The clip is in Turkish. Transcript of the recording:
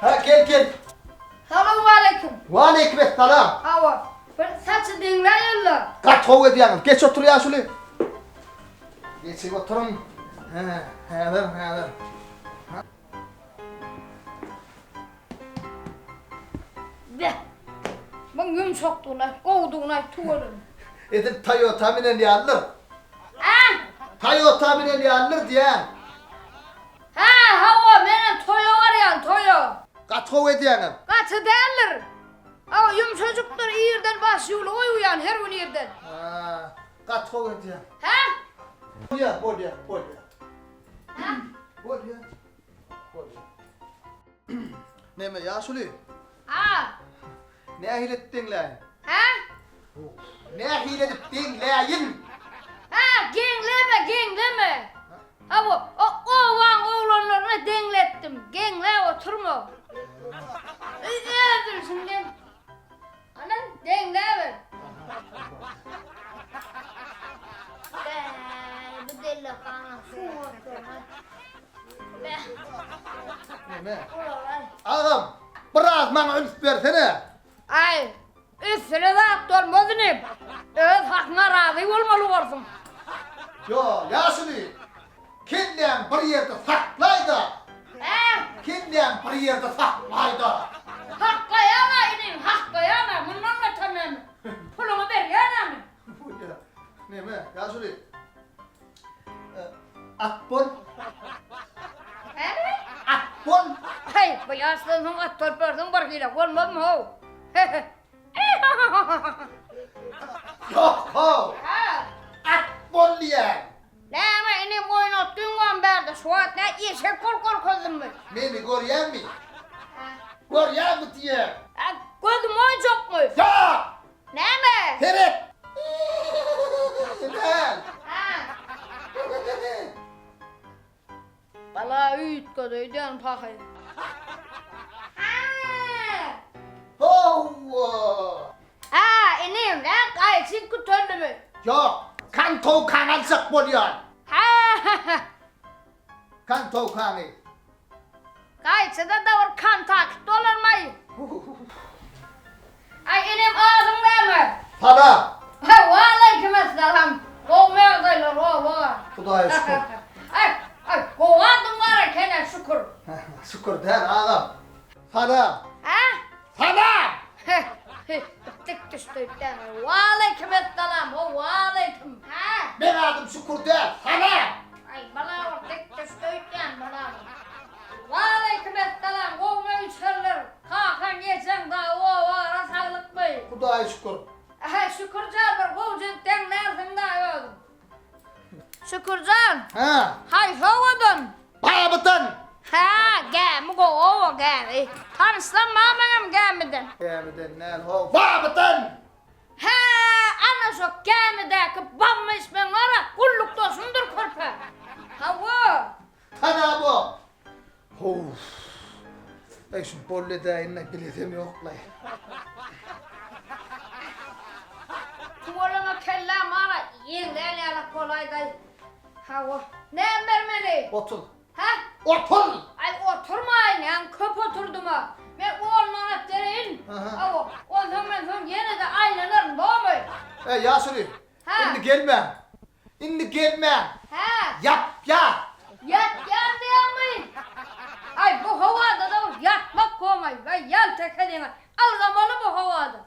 Ha gel. Selamun aleyküm. Ve aleykümselam. Hava. Bir saçı dinleyin la. Kaç kov ediyorsun? Geç otur ya şöyle. Geç oturun. Hazır. De. Ben yumuşaktılar, kovduğuna tuvarım. Edip tayo tahminen ne alır? Ha? Tayo tahminen ne alır diyen. Ha hava benim toyo var ya toyo. Kaç kov ediyorsun? Kaçı değerler. Ama yumuşacıktır yerden başlıyor uyuyan her gün yerden. Kaç kov ediyorsun? Ha? Bol ya. Ha? Bol ya. Ne mi ya şöyle? Ha? Ne hilettin lan? Ha? Ne hilettin lan? Ha? Gengleme. Ama o van oğlanlarına denglettim. Gengle oturma. Ne şimdi? Anan dengleme. Bu deli kana su oturma. Ne? Ağam, biraz bana üst versene. Ay, üstüne de aktarmadın hep. Evet, hakkına razı olmalı olsun. Yo, yaşlı. Kendin bir yerde saklaydı. Kendin bir yerde saklaydı. Hakkayana inim, hakkayana. Bundan da tamam. Pulumu ver yana mı? Ne mi? Yaşlı. Akbon. Akbon. Hey, bu yaşlının aktar perdin barkıyla. Olmaz mı o? Yok ho. Ha? Akbon diye. Ne ama inim oynattığın an berdi. Suat ne işe kol kızım mı? Beni görüyor mi? Görüyor mu diye. Gözüm oyuncak mı? Ya. Ne mi? Evet. Gel. Ha? Bala üyüt kadıydı pakayım. Ha, inim lan kayıksın kutundu mu? Yok. Kan tov kanan sak boluyor. Ha, Kan tov kanı. kayıksı da var kan takip dolanmayı. Ay inim ağzımda mı? Para. Ha, aleykümselam. Kovmaya dayılar, o. Kudaya şükür. Ay, kovadım var ya kene şükür. Şükür der ağam. Para. Ha? Para. Tık düştü deme. Aleykümselam, o aleyküm. Ha? Ben adım şükür der. Para. Ay bana o tık düştü deme bana. Aleykümselam, kovma üçerler. Kalkan geçen daha o var, sağlık bey. Kudaya şükür. Şükürcan bir kovcuktan nereden daha yoldum. Şükürcan. Ha. Hay soğudun. Babıtın. Ha, gel go o gel. Tanışlan mamam gelmeden. Gelmeden nel ho. Babıtın. Ha, ana şu gelmedeki bamma ismen var ya, kulluk dosundur körpe. Ha bu. Sana bu. Of. Ay şu bolle da inne biletim yok lay. Tuvalama kella mara, yengen yana kolay day. Ha bu. Ne vermeli? Otur. Ha? Otur. Ay oturmayın yani köp oturdum ha. Ben o olmanat dereyin. Aha. O zaman sonra yine de aylanırım doğru. Yasuri. Ha. Şimdi gelme. Şimdi gelme. Ha. Yap ya. Yat diyor mu? Ay bu havada da yatmak koymay. Ben yal tekelime. Al zamanı bu havada.